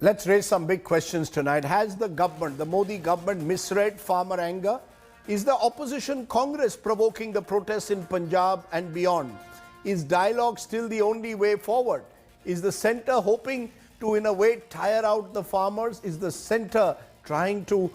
Let's raise some big questions tonight. Has the government, the Modi government, misread farmer anger? Is the opposition Congress provoking the protests in Punjab and beyond? Is dialogue still the only way forward? Is the centre hoping to, in a way, tire out the farmers? Is the centre trying to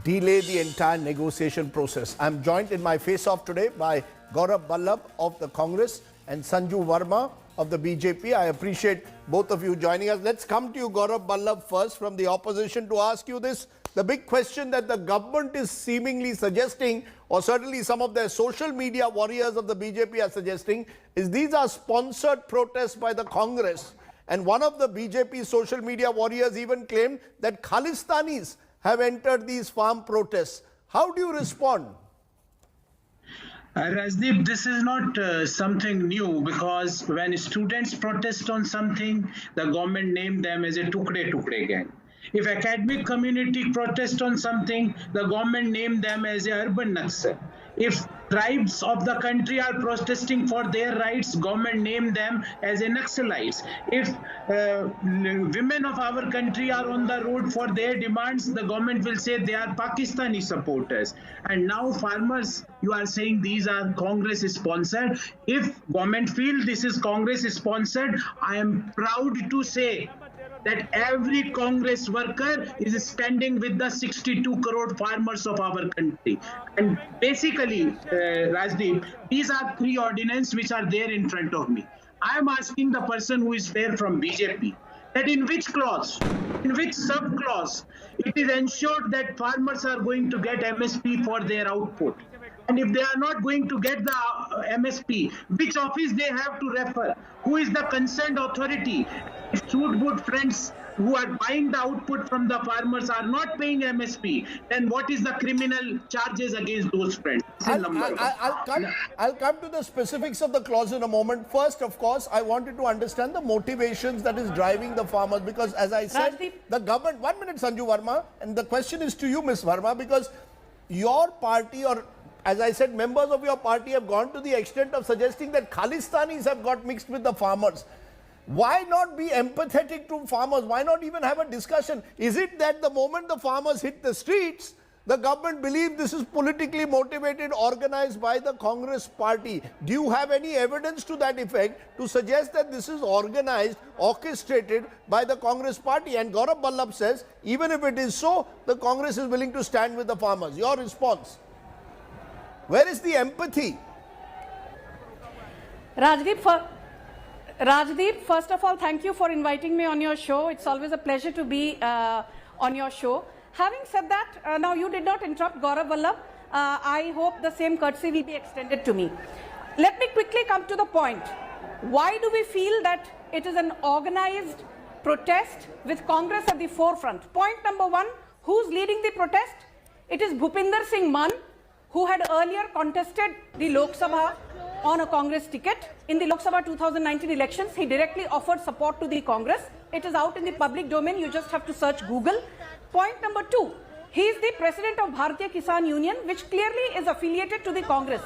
delay the entire negotiation process? I'm joined in my face-off today by Gaurav Ballabh of the Congress and Sanju Verma of the BJP. I appreciate both of you joining us. Let's come to you, Gaurav Ballabh, first from the opposition to ask you this. The big question that the government is seemingly suggesting, or certainly some of their social media warriors of the BJP are suggesting, is these are sponsored protests by the Congress. And one of the BJP social media warriors even claimed that Khalistanis have entered these farm protests. How do you respond? Rajdeep, this is not something new, because when students protest on something, the government named them as a Tukde gang. If academic community protest on something, the government named them as a urban Naxal. If tribes of the country are protesting for their rights, government named them as a Naxalites. If women of our country are on the road for their demands, the government will say they are Pakistani supporters. And now farmers, you are saying these are Congress sponsored. If government feel this is Congress sponsored, I am proud to say that every Congress worker is standing with the 62 crore farmers of our country. And basically, Rajdeep, these are three ordinances which are there in front of me. I am asking the person who is there from BJP that in which clause, in which sub-clause, it is ensured that farmers are going to get MSP for their output. And if they are not going to get the MSP, which office they have to refer? Who is the concerned authority? If Shootwood friends who are buying the output from the farmers are not paying MSP, then what is the criminal charges against those friends? I'll come to the specifics of the clause in a moment. First, of course, I wanted to understand the motivations that is driving the farmers, because as I said, Rajdeep, the government, 1 minute Sanju Verma, and the question is to you, Ms. Verma, because your party, or as I said, members of your party have gone to the extent of suggesting that Khalistanis have got mixed with the farmers. Why not be empathetic to farmers? Why not even have a discussion? Is it that the moment the farmers hit the streets, the government believes this is politically motivated, organized by the Congress party? Do you have any evidence to that effect to suggest that this is organized, orchestrated by the Congress party? And Gaurav Ballabh says, even if it is so, the Congress is willing to stand with the farmers. Your response? Where is the empathy? Rajdeep, first of all, thank you for inviting me on your show. It's always a pleasure to be on your show. Having said that, now you did not interrupt Gaurav Ballabh. I hope the same courtesy will be extended to me. Let me quickly come to the point. Why do we feel that it is an organized protest with Congress at the forefront? Point number one, who's leading the protest? It is Bhupinder Singh Mann, who had earlier contested the Lok Sabha on a Congress ticket. In the Lok Sabha 2019 elections, he directly offered support to the Congress. It is out in the public domain. You just have to search Google. Point number two, he is the president of Bharatiya Kisan Union, which clearly is affiliated to the Congress.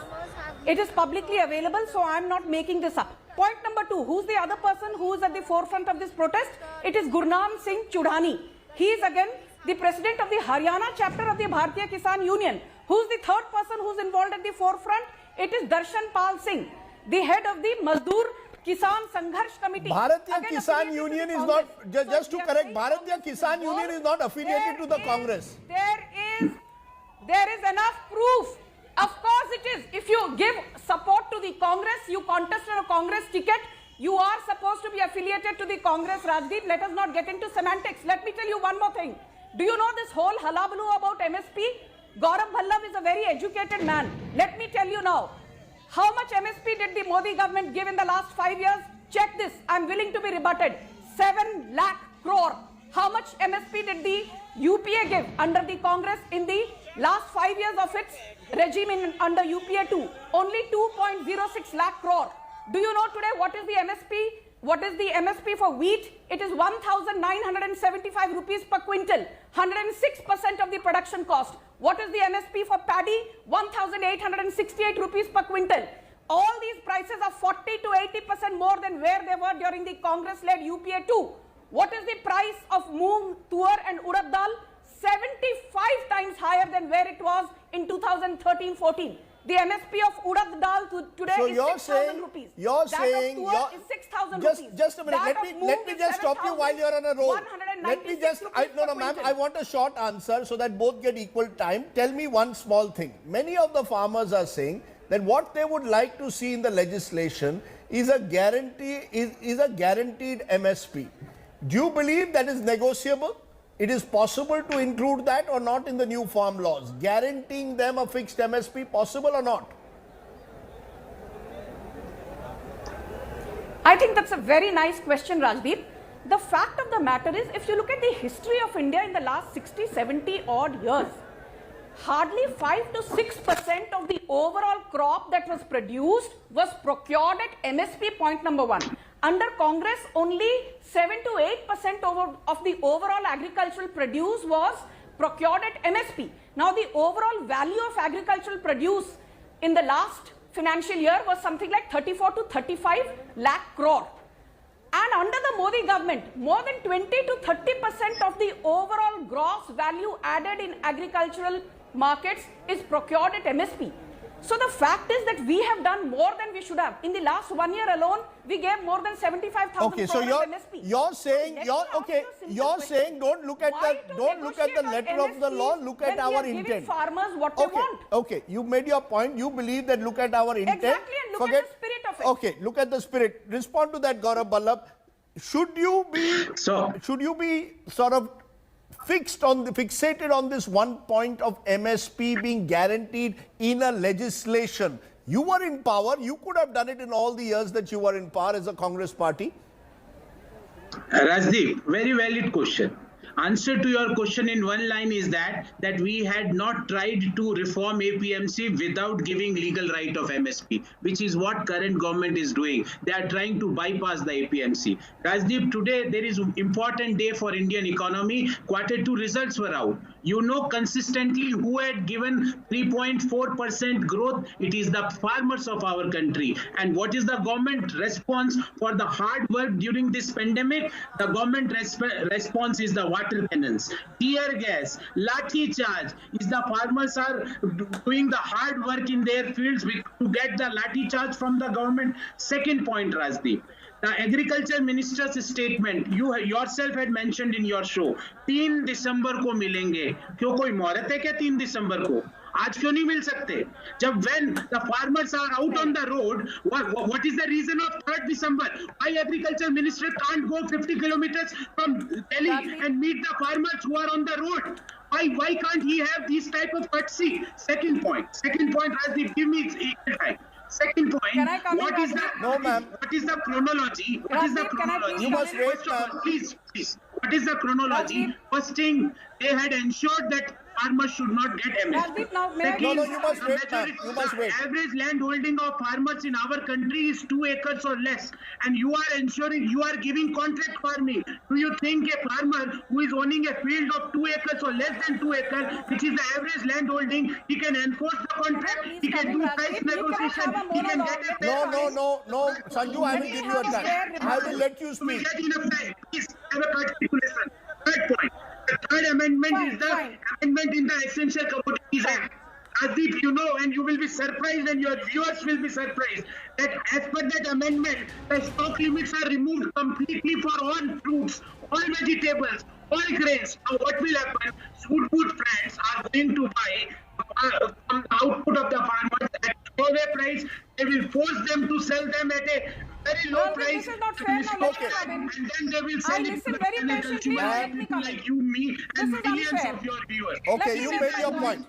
It is publicly available, so I am not making this up. Point number two, who's the other person who is at the forefront of this protest? It is Gurnam Singh Chudhani. He is again the president of the Haryana chapter of the Bharatiya Kisan Union. Who's the third person who's involved at the forefront? It is Darshan Pal Singh, the head of the Mazdoor Kisan Sangharsh Committee. Bharatiya Kisan Union is not, just to correct, Bharatiya Kisan Union is not affiliated to the Congress. There is enough proof. Of course it is. If you give support to the Congress, you contest on a Congress ticket, you are supposed to be affiliated to the Congress, Rajdeep. Let us not get into semantics. Let me tell you one more thing. Do you know this whole hullabaloo about MSP? Gaurav Ballabh is a very educated man. Let me tell you now, how much MSP did the Modi government give in the last 5 years? Check this, I'm willing to be rebutted. 7 lakh crore. How much MSP did the UPA give under the Congress in the last 5 years of its regime under UPA 2? Only 2.06 lakh crore. Do you know today what is the MSP? What is the MSP for wheat? It is 1,975 rupees per quintal, 106% of the production cost. What is the MSP for paddy? 1,868 rupees per quintal. All these prices are 40 to 80% more than where they were during the Congress-led UPA 2. What is the price of 2013-14. The MSP of urad dal today So is you're 6,000 rupees. you're that saying, of tuar is 6,000 rupees. just a minute. That Let me just stop you while you're on a roll. Let me just, no, ma'am. I want a short answer so that both get equal time. Tell me one small thing. Many of the farmers are saying that what they would like to see in the legislation is a guarantee, is a guaranteed MSP. Do you believe that is negotiable? It is possible to include that or not in the new farm laws? Guaranteeing them a fixed MSP, possible or not? I think that's a very nice question, Rajdeep. The fact of the matter is, if you look at the history of India in the last 60, 70 odd years, hardly 5 to 6% of the overall crop that was produced was procured at MSP, point number one. Under Congress, only 7 to 8% of the overall agricultural produce was procured at MSP. Now, the overall value of agricultural produce in the last financial year was something like 34 to 35 lakh crore. And under the Modi government, more than 20 to 30% of the overall gross value added in agricultural markets is procured at MSP. So the fact is that we have done more than we should have. In the last 1 year alone, we gave more than 75,000 Okay, so crore MSP. you're saying don't look at the letter of the law, look at our intent. Giving farmers what they want. Okay, you made your point. You believe that look at our intent. Exactly, and look at the spirit of it. Okay, look at the spirit. Respond to that, Gaurav Ballabh. Should you be sort of fixated on this one point of MSP being guaranteed in a legislation? You were in power. You could have done it in all the years that you were in power as a Congress party. Rajdeep, very valid question. Answer to your question in one line is that we had not tried to reform APMC without giving legal right of MSP, which is what current government is doing. They are trying to bypass the APMC. Rajdeep, today there is an important day for Indian economy. Quarter 2 results were out. You know consistently who had given 3.4% growth. It is the farmers of our country. And what is the government response for the hard work during this pandemic? The government response is the water cannons, tear gas, lathi charge. Is the farmers are doing the hard work in their fields to get the lathi charge from the government? Second point, Rajdeep. The agriculture minister's statement, you yourself had mentioned in your show, 3 दिसंबर को मिलेंगे. क्यों कोई मुहूर्त है क्या 3 दिसंबर को? आज क्यों नहीं मिल सकते? जब when the farmers are out on the road, what is the reason of 3rd December? Why agriculture minister can't go 50 kilometers from Delhi and meet the farmers who are on the road? Why can't he have these type of courtesy? Second point, Rajdeep, give me equal time. Second point, what is the chronology? You must wait, please. What is the chronology? First thing, they had ensured that farmers should not get MSP. You must wait. Average land holding of farmers in our country is 2 acres or less, and you are ensuring, you are giving contract farming. Do you think a farmer who is owning a field of 2 acres or less than 2 acres, which is the average land holding, he can enforce the contract, he can do price negotiation, he can get a fair price? No, Sanju, I will give you a time. I will let you speak. Get enough time. Please have a courtesy to listen. Third point. The third amendment is the amendment in the Essential Commodities Act. Rajdeep, you know, and you will be surprised, and your viewers will be surprised, that as per that amendment, the stock limits are removed completely for all fruits, all vegetables, all grains. Now, what will happen? Food friends are going to buy from the output of the farmers at throwaway price. They will force them to sell them at a very low price. This is not fair. And then they will sell it to the people like you, me, and millions of your viewers. Okay, you made your point.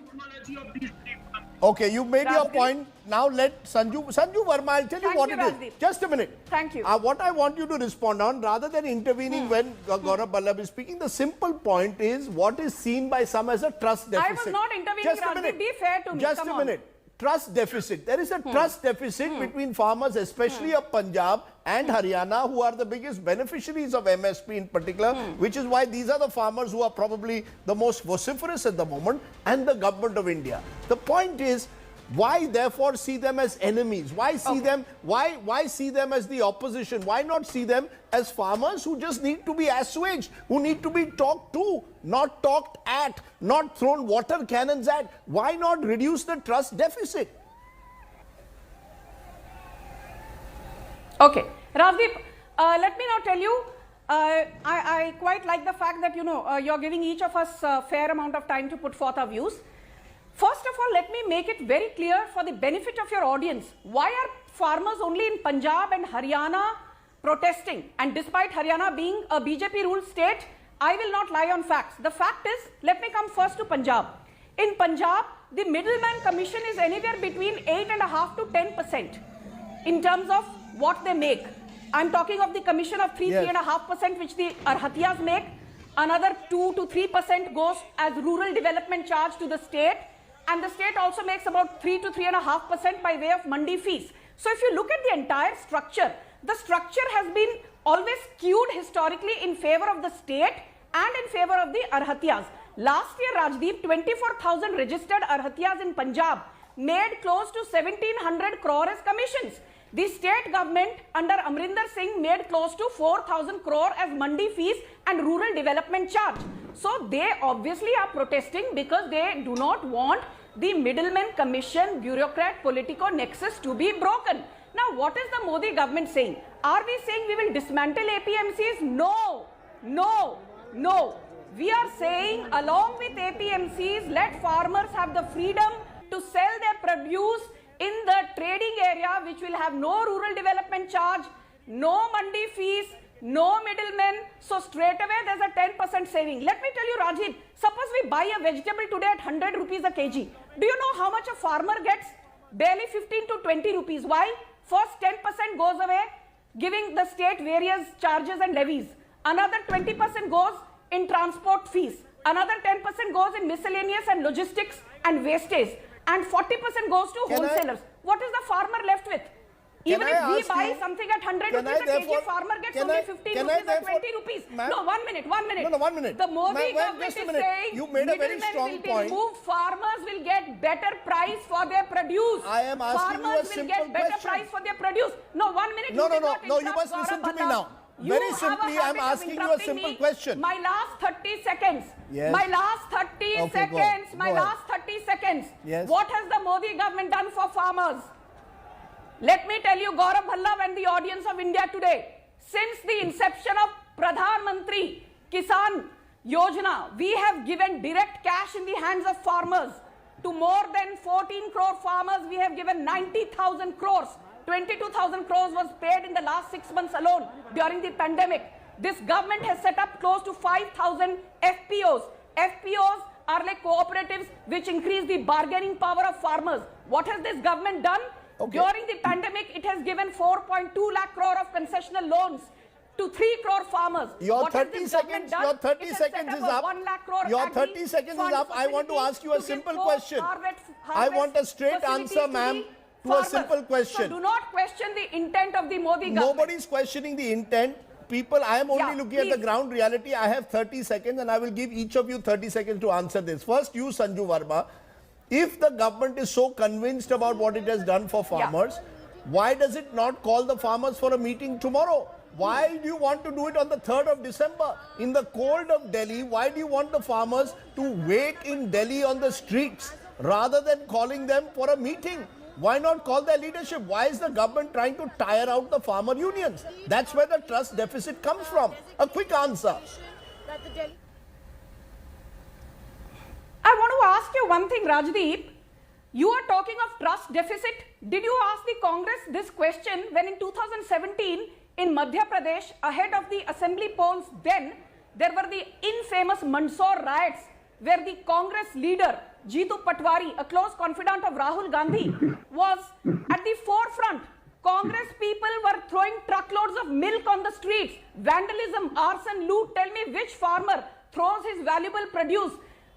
Okay, you made your point. Now let Sanju Verma, I'll tell you what it is. Just a minute. Thank you. What I want you to respond on, rather than intervening when Gaurav Ballabh is speaking, the simple point is what is seen by some as a trust deficit. I was not intervening, Rajdeep. Be fair to me. Just a minute. Trust deficit. There is a trust deficit between farmers, especially of Punjab and Haryana, who are the biggest beneficiaries of MSP in particular, which is why these are the farmers who are probably the most vociferous at the moment, and the government of India. The point is, Why therefore see them as enemies? Why see them? Why see them as the opposition? Why not see them as farmers who just need to be assuaged, who need to be talked to, not talked at, not thrown water cannons at? Why not reduce the trust deficit? Okay, Rajdeep, let me now tell you, I quite like the fact that, you're giving each of us a fair amount of time to put forth our views. First of all, let me make it very clear for the benefit of your audience. Why are farmers only in Punjab and Haryana protesting? And despite Haryana being a BJP-ruled state, I will not lie on facts. The fact is, let me come first to Punjab. In Punjab, the middleman commission is anywhere between 8.5% to 10% in terms of what they make. I'm talking of the commission of 3.5% which the Arhatiyas make. Another 2 to 3% goes as rural development charge to the state. And the state also makes about 3 to 3.5% by way of mandi fees. So if you look at the entire structure, the structure has been always skewed historically in favor of the state and in favor of the Arhatiyas. Last year, Rajdeep, 24,000 registered Arhatiyas in Punjab made close to 1,700 crore as commissions. The state government under Amrinder Singh made close to 4,000 crore as mandi fees and rural development charge. So they obviously are protesting because they do not want the middleman commission bureaucrat politico nexus to be broken. Now what is the Modi government saying? Are we saying we will dismantle APMCs? No, no, no. We are saying along with APMCs, let farmers have the freedom to sell their produce in the trading area, which will have no rural development charge, no mandi fees, no middlemen. So straight away there's a 10% saving. Let me tell you, Rajiv, suppose we buy a vegetable today at 100 rupees a kg. Do you know how much a farmer gets? Barely 15 to 20 rupees. Why? First 10% goes away, giving the state various charges and levies. Another 20% goes in transport fees. Another 10% goes in miscellaneous and logistics and wastage. And 40% goes to wholesalers. What is the farmer left with? Even if we buy something at 100 rupees a kg, farmer gets only 15 rupees or 20 rupees. No, 1 minute. No, 1 minute. The Modi government is saying you made a very strong point. Farmers will get better price for their produce. I am asking you a simple question. Farmers will get better price for their produce. No, 1 minute. No, you must listen to me now. Very simply, I am asking you a simple question. My last 30 seconds. Yes. My last 30 seconds. My last 30 seconds. Yes. What has the Modi government done for farmers? Let me tell you, Gaurav Bhallav and the audience of India today, since the inception of Pradhan Mantri Kisan Yojana, we have given direct cash in the hands of farmers. To more than 14 crore farmers, we have given 90,000 crores. 22,000 crores was paid in the last 6 months alone during the pandemic. This government has set up close to 5,000 FPOs. FPOs are like cooperatives which increase the bargaining power of farmers. What has this government done? Okay. During the pandemic, it has given 4.2 lakh crore of concessional loans to 3 crore farmers. Your 30 seconds, your 30 seconds is up. Your 30 seconds is up. I want to ask you a simple question. I want a straight answer, ma'am, to a simple question. So do not question the intent of the Modi government. Nobody is questioning the intent. People, I am only looking at the ground reality. I have 30 seconds and I will give each of you 30 seconds to answer this. First, you, Sanju Verma. If the government is so convinced about what it has done for farmers, why does it not call the farmers for a meeting tomorrow? Why do you want to do it on the 3rd of December? In the cold of Delhi, why do you want the farmers to wait in Delhi on the streets rather than calling them for a meeting? Why not call their leadership? Why is the government trying to tire out the farmer unions? That's where the trust deficit comes from. A quick answer. I want to ask you one thing, Rajdeep. You are talking of trust deficit. Did you ask the Congress this question when in 2017 in Madhya Pradesh, ahead of the assembly polls then, there were the infamous Mandsaur riots where the Congress leader, Jeetu Patwari, a close confidant of Rahul Gandhi, was at the forefront. Congress people were throwing truckloads of milk on the streets. Vandalism, arson, loot. Tell me which farmer throws his valuable produce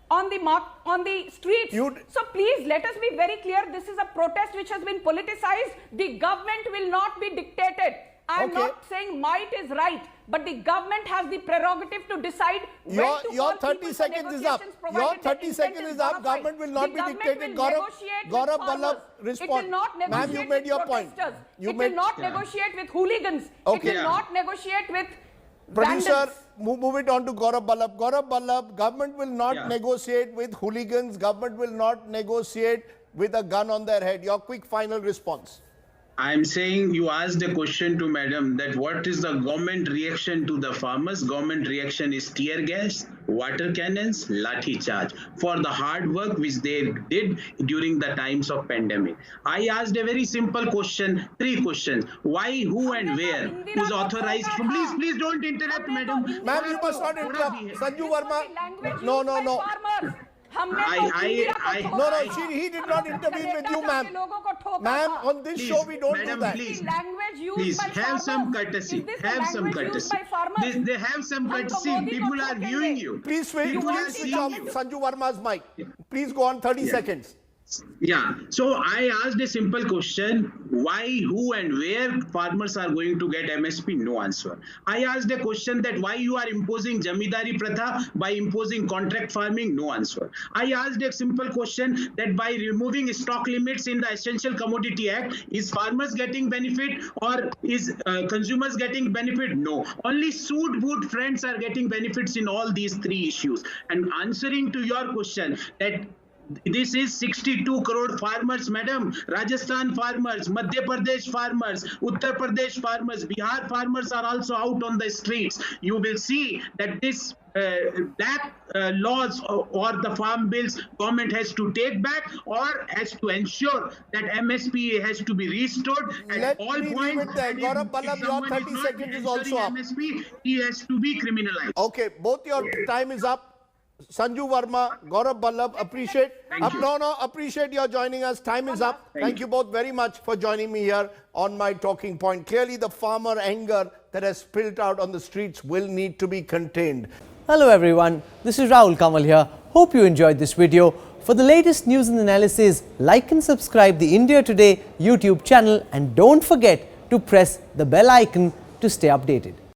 on the streets. So please let us be very clear. This is a protest which has been politicized. The government will not be dictated. I'm Okay. not saying might is right, but the government has the prerogative to decide when to Your call 30 people for seconds is up. negotiations, Your provided the 30 intent seconds is up. bona fide. Government will not The be government dictated. will negotiate with Gaurav farmers. Ballab, It respond. will not Ma'am, negotiate you made with your point. protesters. You It made- will not negotiate with hooligans. Okay. It will not negotiate with Producer, vandals. move it on to Gaurav Ballab. Gaurav Ballab, government will not Yeah. negotiate with hooligans. Government will not negotiate with a gun on their head. Your quick final response. I'm saying you asked a question to madam that what is the government reaction to the farmers? Government reaction is tear gas, water cannons, lathi charge for the hard work which they did during the times of pandemic. I asked a very simple question, 3 questions. Why, who and where? Who's authorized? Please don't interrupt, madam. Ma'am, you must not interrupt. Sanju Verma. No. He did not intervene with you, ma'am. Ma'am, on this show we don't do madam, that. Please have some courtesy. Have some courtesy. They have some courtesy. People are viewing you. Please switch off Sanju Verma's mic. Please go on 30 seconds. Yeah, so I asked a simple question, why, who and where farmers are going to get MSP? No answer. I asked a question that why you are imposing Jamidari Pratha by imposing contract farming? No answer. I asked a simple question that by removing stock limits in the Essential Commodity Act, is farmers getting benefit or is consumers getting benefit? No. Only sued wood friends are getting benefits in all these 3 issues. And answering to your question that this is 62 crore farmers, madam. Rajasthan farmers, Madhya Pradesh farmers, Uttar Pradesh farmers, Bihar farmers are also out on the streets. You will see that this black laws or the farm bills government has to take back or has to ensure that MSP has to be restored at all points. Gaurav Ballab, your 30 seconds is also up. MSP, he has to be criminalized. Okay, both your time is up. Sanju Verma, Gaurav Ballab, appreciate your joining us. Time is up. Thank you both very much for joining me here on my talking point. Clearly, the farmer anger that has spilled out on the streets will need to be contained. Hello everyone, this is Rahul Kamal here. Hope you enjoyed this video. For the latest news and analysis, like and subscribe the India Today YouTube channel and don't forget to press the bell icon to stay updated.